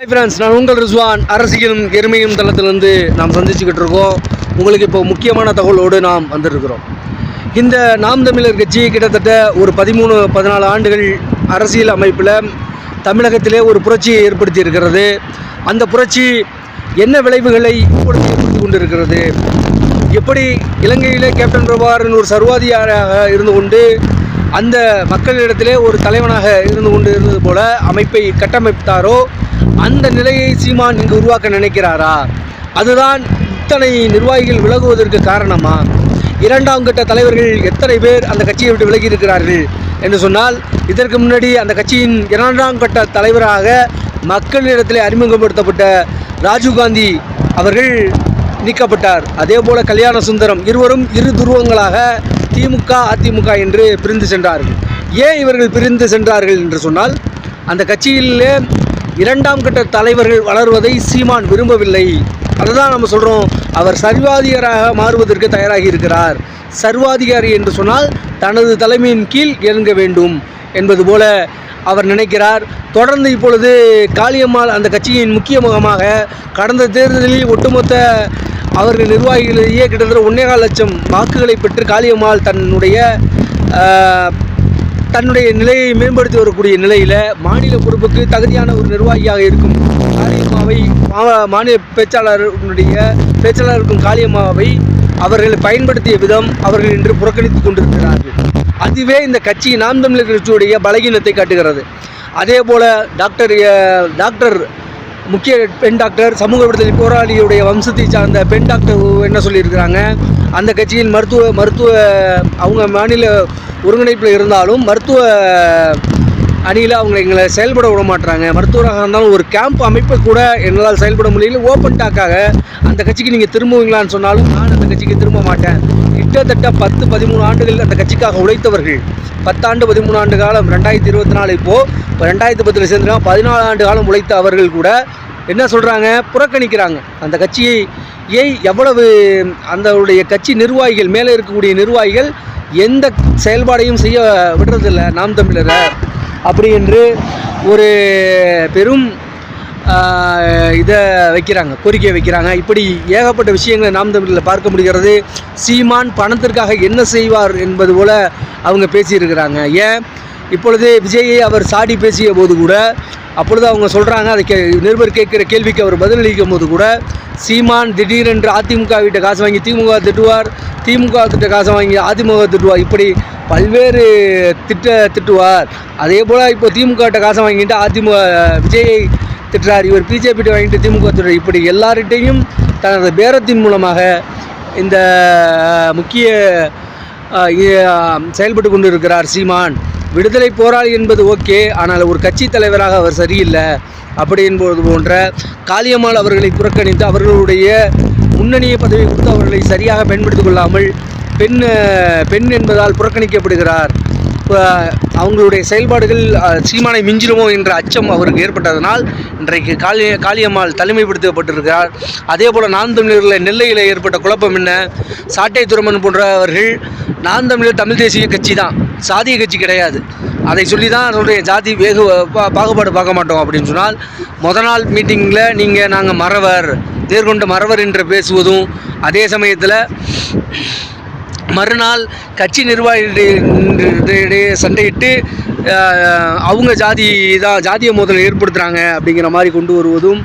Hi friends, நான் உங்கள் ரிஸ்வான். அரசியலும் எருமையும் தளத்திலிருந்து நாம் சந்திச்சுக்கிட்டு இருக்கோம். உங்களுக்கு இப்போ முக்கியமான தகவலோடு நாம் வந்திருக்கிறோம். இந்த நாம் தமிழர் கட்சி கிட்டத்தட்ட ஒரு 13-14 ஆண்டுகள் அரசியல் அமைப்பில் தமிழகத்திலே ஒரு புரட்சியை ஏற்படுத்தி இருக்கிறது. அந்த புரட்சி என்ன விளைவுகளை ஏற்படுத்தி கொண்டிருக்கிறது? எப்படி இலங்கையிலே கேப்டன் பிரபாகரன் ஒரு சர்வாதிகாரியாக இருந்து கொண்டு அந்த மக்களிடத்திலே ஒரு தலைவனாக இருந்து கொண்டு இருந்தது போல அமைப்பை கட்டமைத்தாரோ, அந்த நிலையை சீமான் இங்கு உருவாக்க நினைக்கிறாரா? அதுதான் இத்தனை நிர்வாகிகள் விலகுவதற்கு காரணமா? இரண்டாம் கட்ட தலைவர்கள் எத்தனை பேர் அந்த கட்சியை விட்டு விலகி இருக்கிறார்கள் என்று சொன்னால், இதற்கு முன்னாடி அந்த கட்சியின் இரண்டாம் கட்ட தலைவராக மக்களிடத்திலே அறிமுகப்படுத்தப்பட்ட ராஜீவ்காந்தி அவர்கள் நீக்கப்பட்டார். அதே போல கல்யாண சுந்தரம், இருவரும் இரு துருவங்களாக திமுக அதிமுக என்று பிரிந்து சென்றார்கள். ஏன் இவர்கள் பிரிந்து சென்றார்கள் என்று சொன்னால், அந்த கட்சியிலே இரண்டாம் கட்ட தலைவர்கள் வளருவதை சீமான் விரும்பவில்லை. அதுதான் நம்ம சொல்கிறோம், அவர் சர்வாதிகாரியாக மாறுவதற்கு தயாராகி இருக்கிறார். சர்வாதிகாரி என்று சொன்னால் தனது தலைமையின் கீழ் இறங்க வேண்டும் என்பது போல அவர் நினைக்கிறார். தொடர்ந்து இப்பொழுது காளியம்மாள் அந்த கட்சியின் முக்கிய முகமாக கடந்த தேர்தலில் ஒட்டுமொத்த அவர்கள் நிர்வாகிகளிலேயே கிட்டத்தட்ட 1.25 லட்சம் வாக்குகளை பெற்று காளியம்மாள் தன்னுடைய நிலையை மேம்படுத்தி வரக்கூடிய நிலையில் மாநில பொறுப்புக்கு தகுதியான ஒரு நிர்வாகியாக இருக்கும் காளியம்மாவை, மாநில பேச்சாளர் இருக்கும் காளியம்மாவை அவர்கள் பயன்படுத்திய விதம் அவர்கள் இன்று புறக்கணித்து கொண்டிருக்கிறார்கள். அதுவே இந்த கட்சி நாம் தமிழர் கட்சியுடைய பலகீனத்தை காட்டுகிறது. அதே போல் டாக்டர் முக்கிய பெண் டாக்டர், சமூக விடுதலை போராளியுடைய வம்சத்தை சார்ந்த பெண் டாக்டர் என்ன சொல்லியிருக்கிறாங்க, அந்த கட்சியின் மருத்துவ அவங்க மாநில ஒருங்கிணைப்பில் இருந்தாலும் மருத்துவ அணியில் எங்களை செயல்பட விட மாட்டாங்க. மருத்துவராக இருந்தாலும் ஒரு கேம்ப் அமைப்பை கூட எங்களால் செயல்பட முடியல. ஓப்பன் டாக்காக அந்த கட்சிக்கு நீங்கள் திரும்புவீங்களான்னு சொன்னாலும் நான் அந்த கட்சிக்கு திரும்ப மாட்டேன். கிட்டத்தட்ட 10-13 ஆண்டுகள் அந்த கட்சிக்காக உழைத்தவர்கள், 10 ஆண்டு 13 ஆண்டு காலம், 2024 இப்போ 2010 சேர்ந்துருக்காங்க, 14 ஆண்டு காலம் உழைத்த அவர்கள் கூட என்ன சொல்கிறாங்க, புறக்கணிக்கிறாங்க அந்த கட்சியை. எவ்வளவு அந்த கட்சி நிர்வாகிகள், மேலே இருக்கக்கூடிய நிர்வாகிகள் எந்த செயல்பாடையும் செய்ய விடுறதில்லை நாம் தமிழரை அப்படி என்று ஒரு பெரும் இதை வைக்கிறாங்க, கோரிக்கையை வைக்கிறாங்க. இப்படி ஏகப்பட்ட விஷயங்களை நாம் தமிழில் பார்க்க முடிகிறது. சீமான் பணத்திற்காக என்ன செய்வார் என்பது போல் அவங்க பேசியிருக்கிறாங்க. ஏன் இப்பொழுது விஜயை அவர் சாடி பேசிய போது கூட, அப்பொழுது அவங்க சொல்கிறாங்க, அதை நிருபர் கேட்குற கேள்விக்கு அவர் பதிலளிக்கும் போது கூட, சீமான் திடீரென்று அதிமுக கிட்ட காசு வாங்கி திமுக திட்டுவார், திமுக கிட்ட காசை வாங்கி அதிமுக திட்டுவார், இப்படி பல்வேறு திட்டுவார். அதே போல் இப்போ திமுக கிட்ட காசை வாங்கிட்டு விஜயை திட்டுறார், இவர் பிஜேபி வாங்கிட்டு திமுக திட்டுறார். இப்படி எல்லார்கிட்டையும் தனது பேரத்தின் மூலமாக இந்த முக்கிய செயல்பட்டு கொண்டு இருக்கிறார் சீமான். விடுதலை போராளி என்பது ஓகே, ஆனால் ஒரு கட்சி தலைவராக அவர் சரியில்லை அப்படி என்பது போன்ற காளியம்மாள் அவர்களை புறக்கணித்து அவர்களுடைய முன்னணிய பதவி கொடுத்து அவர்களை சரியாக பயன்படுத்திக் கொள்ளாமல் பெண் என்பதால் புறக்கணிக்கப்படுகிறார். அவங்களுடைய செயல்பாடுகள் சீமானை மிஞ்சிடுமோ என்ற அச்சம் அவருக்கு ஏற்பட்டதனால் இன்றைக்கு காளியம்மாள் தலைமைப்படுத்தப்பட்டிருக்கிறார். அதே போல் நாம் தமிழர்கள் நெல்லையில் ஏற்பட்ட குழப்பம் என்ன, சாட்டை துரமன் போன்றவர்கள் நாம் தமிழர் தமிழ் தேசிய கட்சி தான், சாதிய கட்சி கிடையாது. அதை சொல்லி தான் அதனுடைய ஜாதி பாகுபாடு பார்க்க மாட்டோம் அப்படின்னு சொன்னால், நாள் மீட்டிங்கில் நாங்கள் மறவர், நேர்கொண்ட மறவர் என்று பேசுவதும், அதே சமயத்தில் மறுநாள் கட்சி நிர்வாகிகளிடையே சண்டையிட்டு அவங்க ஜாதிய மோதலை ஏற்படுத்துகிறாங்க அப்படிங்கிற மாதிரி கொண்டு வருவதும்,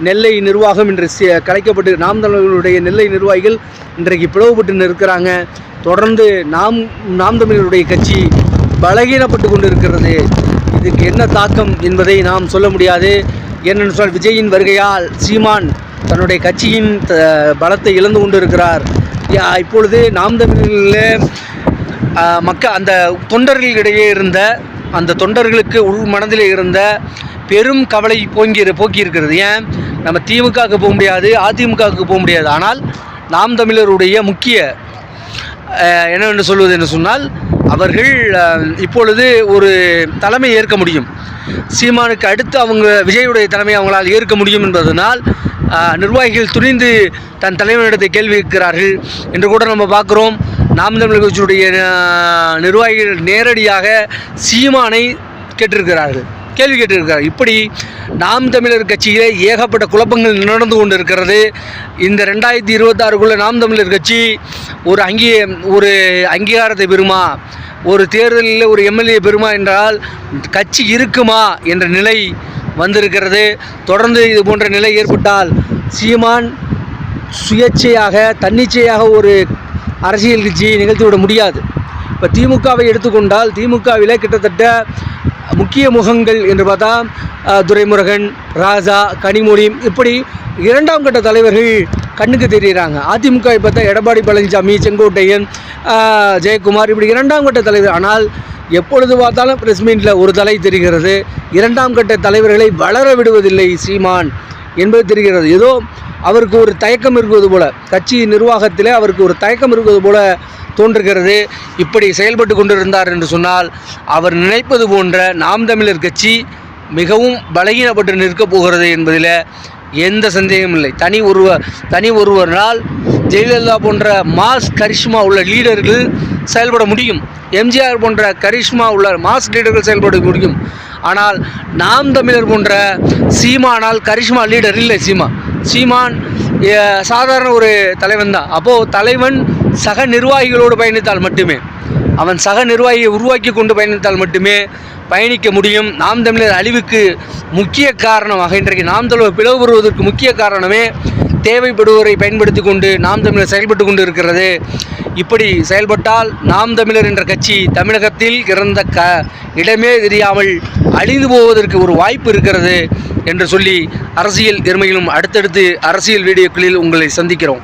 நெல்லை நிர்வாகம் இன்று கலைக்கப்பட்டு நாம் தமிழர்களுடைய நெல்லை நிர்வாகிகள் இன்றைக்கு பிளவுபட்டு இருக்கிறாங்க. தொடர்ந்து நாம் தமிழருடைய கட்சி பலகீனப்பட்டு கொண்டு இருக்கிறது. இதுக்கு என்ன தாக்கம் என்பதை நாம் சொல்ல முடியாது. ஏனென்று சொன்னால், விஜயின் வருகையால் சீமான் தன்னுடைய கட்சியின் பலத்தை இழந்து கொண்டு இருக்கிறார். இப்பொழுது நாம் தமிழில் அந்த தொண்டர்களிடையே இருந்த, அந்த தொண்டர்களுக்கு உள் மனதிலே இருந்த பெரும் கவலை போக்கி இருக்கிறது. ஏன் நம்ம திமுகவுக்கு போக முடியாது, அதிமுகவுக்கு போக முடியாது, ஆனால் நாம் தமிழருடைய முக்கிய என்னவென்று சொல்வது என்று சொன்னால், அவர்கள் இப்பொழுது ஒரு தலைமை ஏற்க முடியும். சீமானுக்கு அடுத்து விஜயுடைய தலைமை அவங்களால் ஏற்க முடியும் என்பதனால் நிர்வாகிகள் துணிந்து தன் தலைவனிடத்தை கேள்வி கேட்கிறார்கள் என்று கூட நம்ம பார்க்குறோம். நாம் தமிழர் கட்சியுடைய நிர்வாகிகள் நேரடியாக சீமானை கேட்டிருக்கிறார்கள். கேள்வி கேட்டிருக்கிறார். இப்படி நாம் தமிழர் கட்சியிலே ஏகப்பட்ட குழப்பங்கள் நடந்து கொண்டு இருக்கிறது. இந்த 2026க்குள்ளே நாம் தமிழர் கட்சி ஒரு அங்கீகாரத்தை பெறுமா, ஒரு தேர்தலில் ஒரு எம்எல்ஏ பெறுமா என்றால் கட்சி இருக்குமா என்ற நிலை வந்திருக்கிறது. தொடர்ந்து இது போன்ற நிலை ஏற்பட்டால் சீமான் சுயேட்சையாக தன்னிச்சையாக ஒரு அரசியல் கட்சியை நிகழ்த்திவிட முடியாது. இப்போ திமுகவை எடுத்துக்கொண்டால் திமுகவில் கிட்டத்தட்ட முக்கிய முகங்கள் என்று பார்த்தா துரைமுருகன், ராஜா, கனிமொழி, இப்படி 2ஆம் கட்ட தலைவர்கள் கண்ணுக்கு தெரிகிறாங்க. அதிமுகவை பார்த்தா எடப்பாடி பழனிசாமி, செங்கோட்டையன், ஜெயக்குமார், இப்படி 2ஆம் கட்ட தலைவர். ஆனால் எப்பொழுது பார்த்தாலும் பிரஸ் மீட்டில் ஒரு தலை தெரிகிறது. 2ஆம் கட்ட தலைவர்களை வளர விடுவதில்லை சீமான் என்பது தெரிகிறது. ஏதோ அவருக்கு ஒரு தயக்கம் இருக்குவது போல, கட்சி நிர்வாகத்தில் அவருக்கு ஒரு தயக்கம் இருக்குவது போல தோன்றுகிறது. இப்படி செயல்பட்டு கொண்டிருந்தார் என்று சொன்னால் அவர் நினைப்பது போன்ற நாம் தமிழர் கட்சி மிகவும் பலகீனப்பட்டு நிற்கப் போகிறது என்பதில் எந்த சந்தேகமும் இல்லை. தனி ஒருவரால் ஜெயலலிதா போன்ற மாஸ் கரிஷ்மா உள்ள லீடர்கள் செயல்பட முடியும். எம்ஜிஆர் போன்ற கரிஷ்மா உள்ள மாஸ் லீடர்கள் செயல்பட முடியும். ஆனால் நாம் தமிழர் போன்ற சீமானால் கரிஷ்மா லீடர் இல்லை. சீமான் சாதாரண ஒரு தலைவன் தான். அப்போது தலைவன் சக நிர்வாகிகளோடு பயணித்தால் மட்டுமே, அவன் சக நிர்வாகியை உருவாக்கி கொண்டு பயணித்தால் மட்டுமே பயணிக்க முடியும். நாம் தமிழர் அழிவுக்கு முக்கிய காரணமாக இன்றைக்கு நாம் தமிழர் பிளவுபடுவதற்கு முக்கிய காரணமே தேவைப்படுவோரை பயன்படுத்தி கொண்டு நாம் தமிழர் செயல்பட்டு கொண்டு இருக்கிறது. இப்படி செயல்பட்டால் நாம் தமிழர் என்ற கட்சி தமிழகத்தில் இறந்த இடமே தெரியாமல் அழிந்து போவதற்கு ஒரு வாய்ப்பு இருக்கிறது என்று சொல்லி அரசியல் எருமையிலும் அடுத்தடுத்து அரசியல் வீடியோக்களில் உங்களை சந்திக்கிறோம்.